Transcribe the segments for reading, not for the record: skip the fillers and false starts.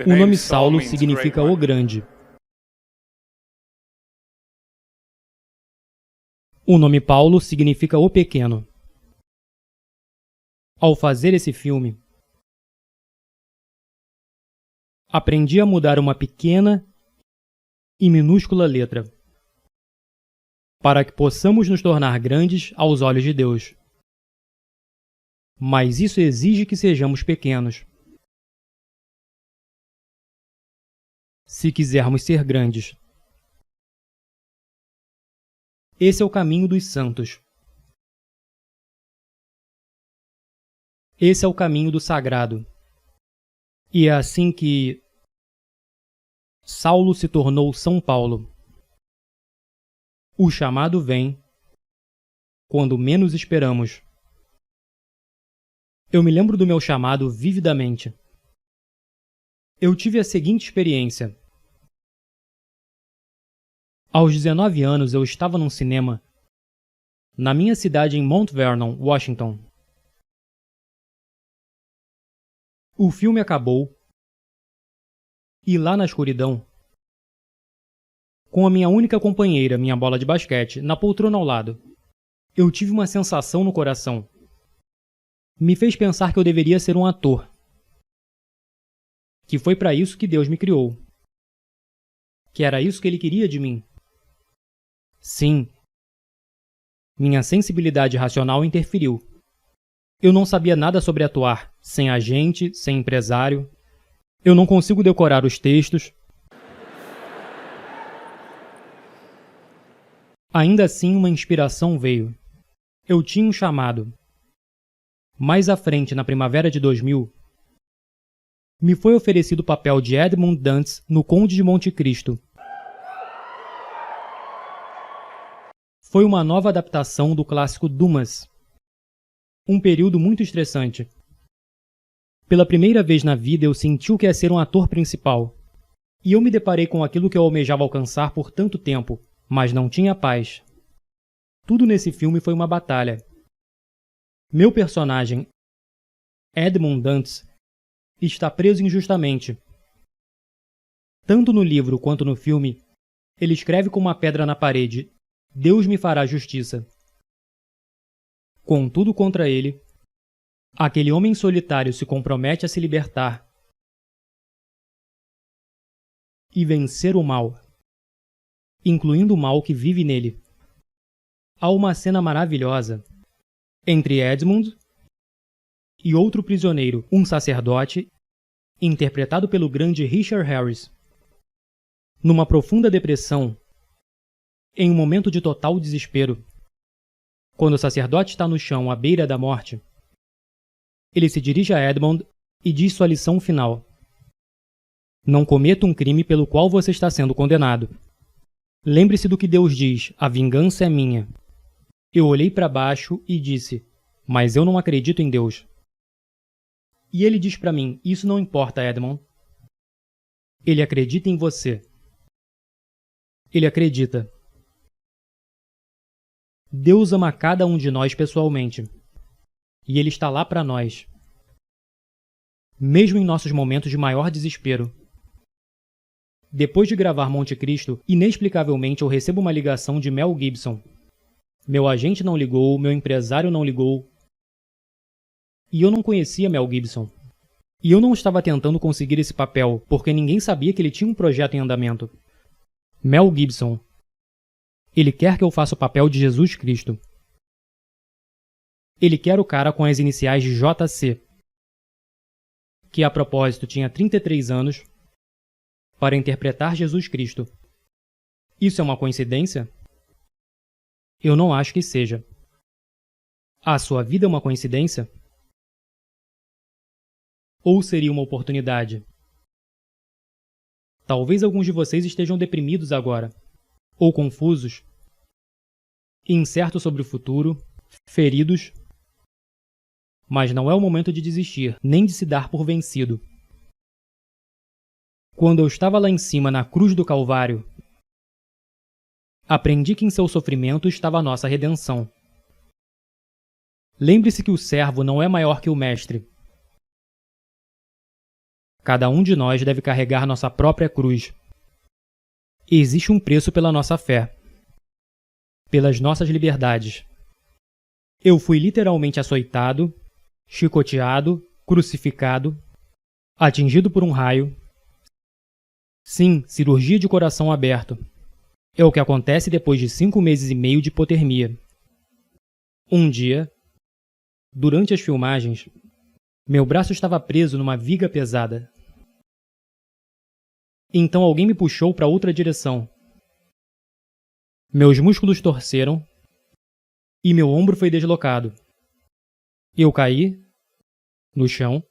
O nome Saulo significa o grande. O nome Paulo significa o pequeno. Ao fazer esse filme, aprendi a mudar uma pequena e minúscula letra, para que possamos nos tornar grandes aos olhos de Deus. Mas isso exige que sejamos pequenos. Se quisermos ser grandes. Esse é o caminho dos santos. Esse é o caminho do sagrado. E é assim que Saulo se tornou São Paulo. O chamado vem quando menos esperamos. Eu me lembro do meu chamado vividamente. Eu tive a seguinte experiência. Aos 19 anos, eu estava num cinema na minha cidade em Mount Vernon, Washington. O filme acabou e lá na escuridão, com a minha única companheira, minha bola de basquete, na poltrona ao lado, eu tive uma sensação no coração. Me fez pensar que eu deveria ser um ator. Que foi para isso que Deus me criou. Que era isso que Ele queria de mim. Sim. Minha sensibilidade racional interferiu. Eu não sabia nada sobre atuar, sem agente, sem empresário. Eu não consigo decorar os textos. Ainda assim, uma inspiração veio. Eu tinha um chamado. Mais à frente, na primavera de 2000, me foi oferecido o papel de Edmund Dantes no Conde de Monte Cristo. Foi uma nova adaptação do clássico Dumas. Um período muito estressante. Pela primeira vez na vida eu senti o que é ser um ator principal. E eu me deparei com aquilo que eu almejava alcançar por tanto tempo, mas não tinha paz. Tudo nesse filme foi uma batalha. Meu personagem, Edmund Dantes, está preso injustamente. Tanto no livro quanto no filme, ele escreve com uma pedra na parede: Deus me fará justiça. Com tudo contra ele, aquele homem solitário se compromete a se libertar e vencer o mal, incluindo o mal que vive nele. Há uma cena maravilhosa entre Edmund e outro prisioneiro, um sacerdote, interpretado pelo grande Richard Harris. Numa profunda depressão, em um momento de total desespero, quando o sacerdote está no chão à beira da morte, ele se dirige a Edmund e diz sua lição final: Não cometa um crime pelo qual você está sendo condenado. Lembre-se do que Deus diz: a vingança é minha. Eu olhei para baixo e disse: mas eu não acredito em Deus. E ele diz para mim: isso não importa, Edmund. Ele acredita em você. Ele acredita. Deus ama cada um de nós pessoalmente. E Ele está lá para nós. Mesmo em nossos momentos de maior desespero. Depois de gravar Monte Cristo, inexplicavelmente eu recebo uma ligação de Mel Gibson. Meu agente não ligou, meu empresário não ligou. E eu não conhecia Mel Gibson. E eu não estava tentando conseguir esse papel, porque ninguém sabia que ele tinha um projeto em andamento. Mel Gibson. Ele quer que eu faça o papel de Jesus Cristo. Ele quer o cara com as iniciais de JC, que a propósito tinha 33 anos, para interpretar Jesus Cristo. Isso é uma coincidência? Eu não acho que seja. A sua vida é uma coincidência? Ou seria uma oportunidade? Talvez alguns de vocês estejam deprimidos agora, ou confusos, incertos sobre o futuro, feridos. Mas não é o momento de desistir, nem de se dar por vencido. Quando eu estava lá em cima na cruz do Calvário, aprendi que em seu sofrimento estava a nossa redenção. Lembre-se que o servo não é maior que o mestre. Cada um de nós deve carregar nossa própria cruz. Existe um preço pela nossa fé, pelas nossas liberdades. Eu fui literalmente açoitado, chicoteado, crucificado, atingido por um raio. Sim, cirurgia de coração aberto. É o que acontece depois de 5 meses e meio de hipotermia. Um dia, durante as filmagens, meu braço estava preso numa viga pesada. Então alguém me puxou para outra direção. Meus músculos torceram e meu ombro foi deslocado. Eu caí no chão,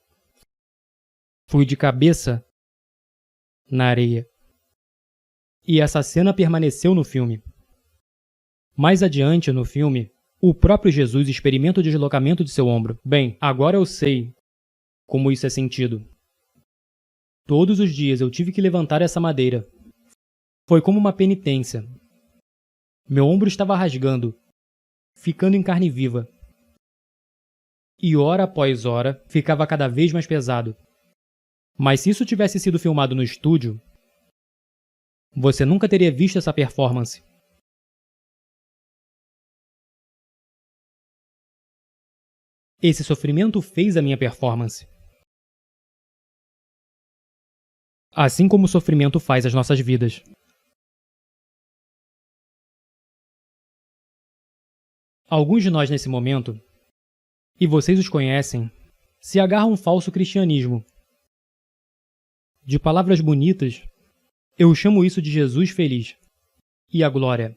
fui de cabeça na areia. E essa cena permaneceu no filme. Mais adiante, no filme, o próprio Jesus experimenta o deslocamento de seu ombro. Bem, agora eu sei como isso é sentido. Todos os dias eu tive que levantar essa madeira. Foi como uma penitência. Meu ombro estava rasgando, ficando em carne viva. E hora após hora, ficava cada vez mais pesado. Mas se isso tivesse sido filmado no estúdio, você nunca teria visto essa performance. Esse sofrimento fez a minha performance. Assim como o sofrimento faz as nossas vidas. Alguns de nós nesse momento, e vocês os conhecem, se agarram a um falso cristianismo. De palavras bonitas, eu chamo isso de Jesus feliz e a glória.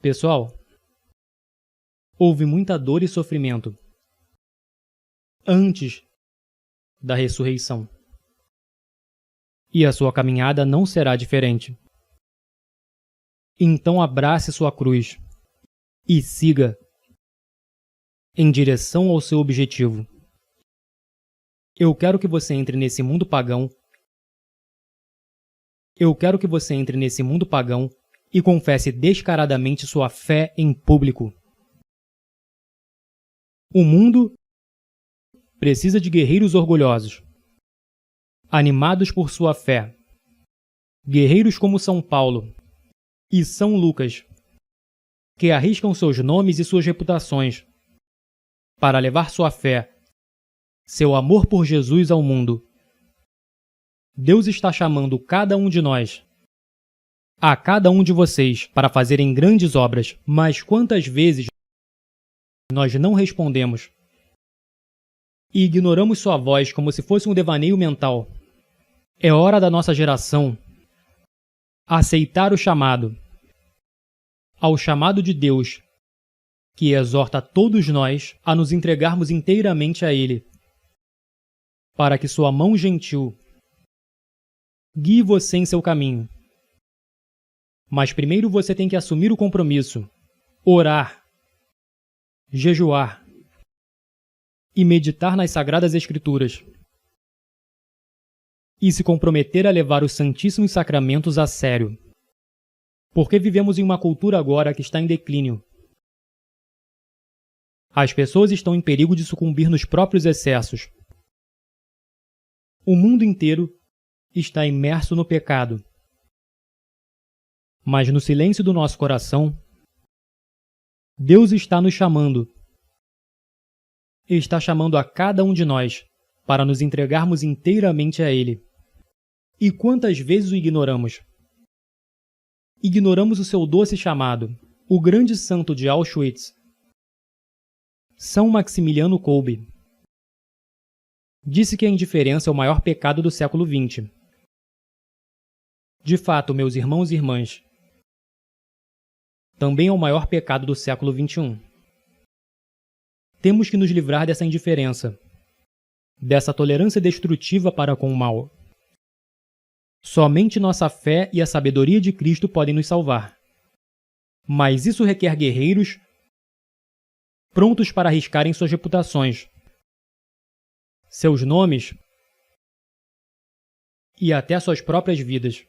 Pessoal, houve muita dor e sofrimento antes da ressurreição. E a sua caminhada não será diferente. Então abrace sua cruz e siga em direção ao seu objetivo. Eu quero que você entre nesse mundo pagão. Eu quero que você entre nesse mundo pagão e confesse descaradamente sua fé em público. O mundo precisa de guerreiros orgulhosos, animados por sua fé. Guerreiros como São Paulo e São Lucas, que arriscam seus nomes e suas reputações para levar sua fé, seu amor por Jesus ao mundo. Deus está chamando cada um de nós, a cada um de vocês, para fazerem grandes obras, mas quantas vezes nós não respondemos e ignoramos sua voz como se fosse um devaneio mental? É hora da nossa geração aceitar o chamado, ao chamado de Deus, que exorta todos nós a nos entregarmos inteiramente a Ele, para que sua mão gentil guie você em seu caminho. Mas primeiro você tem que assumir o compromisso, orar, jejuar e meditar nas Sagradas Escrituras, e se comprometer a levar os Santíssimos Sacramentos a sério. Porque vivemos em uma cultura agora que está em declínio. As pessoas estão em perigo de sucumbir nos próprios excessos. O mundo inteiro está imerso no pecado. Mas no silêncio do nosso coração, Deus está nos chamando. Está chamando a cada um de nós para nos entregarmos inteiramente a Ele. E quantas vezes o ignoramos? Ignoramos o seu doce chamado. O grande santo de Auschwitz, São Maximiliano Kolbe, disse que a indiferença é o maior pecado do século XX. De fato, meus irmãos e irmãs, também é o maior pecado do século XXI. Temos que nos livrar dessa indiferença, dessa tolerância destrutiva para com o mal. Somente nossa fé e a sabedoria de Cristo podem nos salvar. Mas isso requer guerreiros prontos para arriscarem suas reputações, seus nomes e até suas próprias vidas,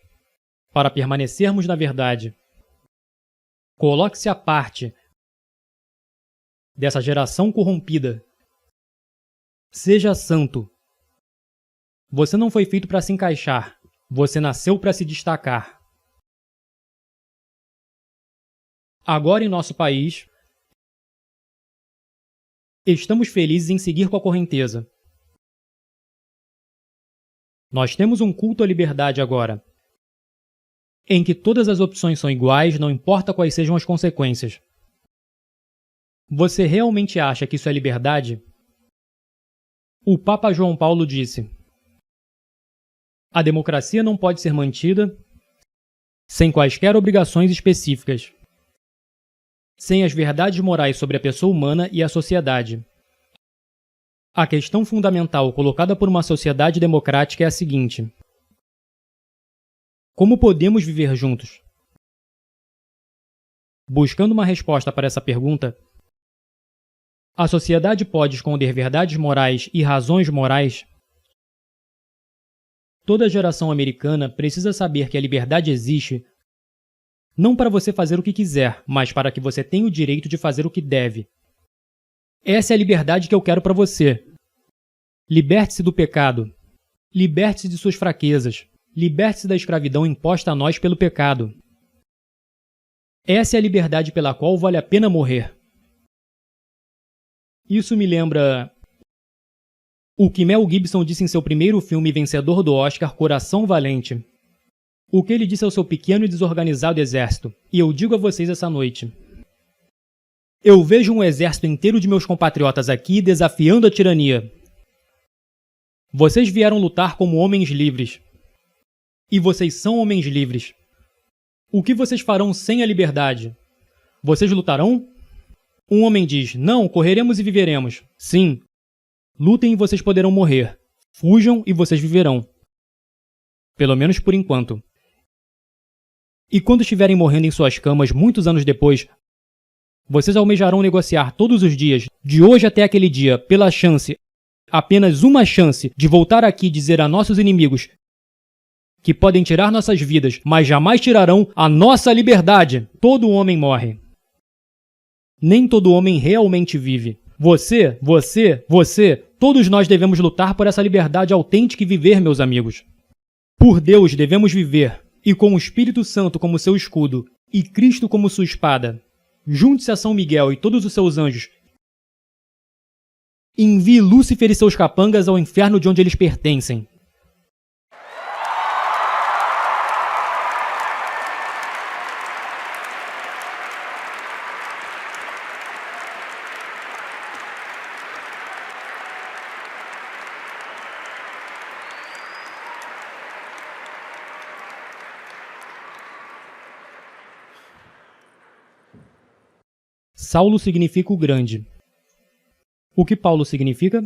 para permanecermos na verdade. Coloque-se à parte dessa geração corrompida. Seja santo Você não foi feito para se encaixar. Você nasceu para se destacar. Agora em nosso país, estamos felizes em seguir com a correnteza. Nós temos um culto à liberdade agora, em que todas as opções são iguais, não importa quais sejam as consequências. Você realmente acha que isso é liberdade? O Papa João Paulo disse: a democracia não pode ser mantida sem quaisquer obrigações específicas, sem as verdades morais sobre a pessoa humana e a sociedade. A questão fundamental colocada por uma sociedade democrática é a seguinte: como podemos viver juntos? Buscando uma resposta para essa pergunta, a sociedade pode esconder verdades morais e razões morais? Toda geração americana precisa saber que a liberdade existe não para você fazer o que quiser, mas para que você tenha o direito de fazer o que deve. Essa é a liberdade que eu quero para você. Liberte-se do pecado. Liberte-se de suas fraquezas. Liberte-se da escravidão imposta a nós pelo pecado. Essa é a liberdade pela qual vale a pena morrer. Isso me lembra o que Mel Gibson disse em seu primeiro filme vencedor do Oscar, Coração Valente. O que ele disse ao seu pequeno e desorganizado exército. E eu digo a vocês essa noite: eu vejo um exército inteiro de meus compatriotas aqui desafiando a tirania. Vocês vieram lutar como homens livres. E vocês são homens livres. O que vocês farão sem a liberdade? Vocês lutarão? Um homem diz: não, correremos e viveremos. Sim. Lutem e vocês poderão morrer. Fujam e vocês viverão. Pelo menos por enquanto. E quando estiverem morrendo em suas camas muitos anos depois, vocês almejarão negociar todos os dias, de hoje até aquele dia, pela chance, apenas uma chance, de voltar aqui e dizer a nossos inimigos que podem tirar nossas vidas, mas jamais tirarão a nossa liberdade. Todo homem morre. Nem todo homem realmente vive. Você, todos nós devemos lutar por essa liberdade autêntica e viver, meus amigos. Por Deus devemos viver, e com o Espírito Santo como seu escudo, e Cristo como sua espada. Junte-se a São Miguel e todos os seus anjos. Envie Lúcifer e seus capangas ao inferno de onde eles pertencem. Saulo significa o grande. O que Paulo significa?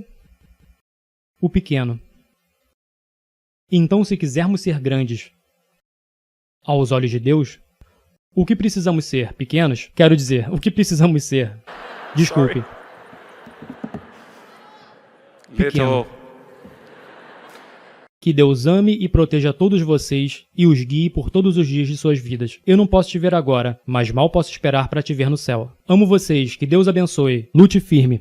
O pequeno. Então, se quisermos ser grandes aos olhos de Deus, o que precisamos ser? Pequenos? Quero dizer, o que precisamos ser? Desculpe. Pequeno. Que Deus ame e proteja todos vocês e os guie por todos os dias de suas vidas. Eu não posso te ver agora, mas mal posso esperar para te ver no céu. Amo vocês, que Deus abençoe. Lute firme.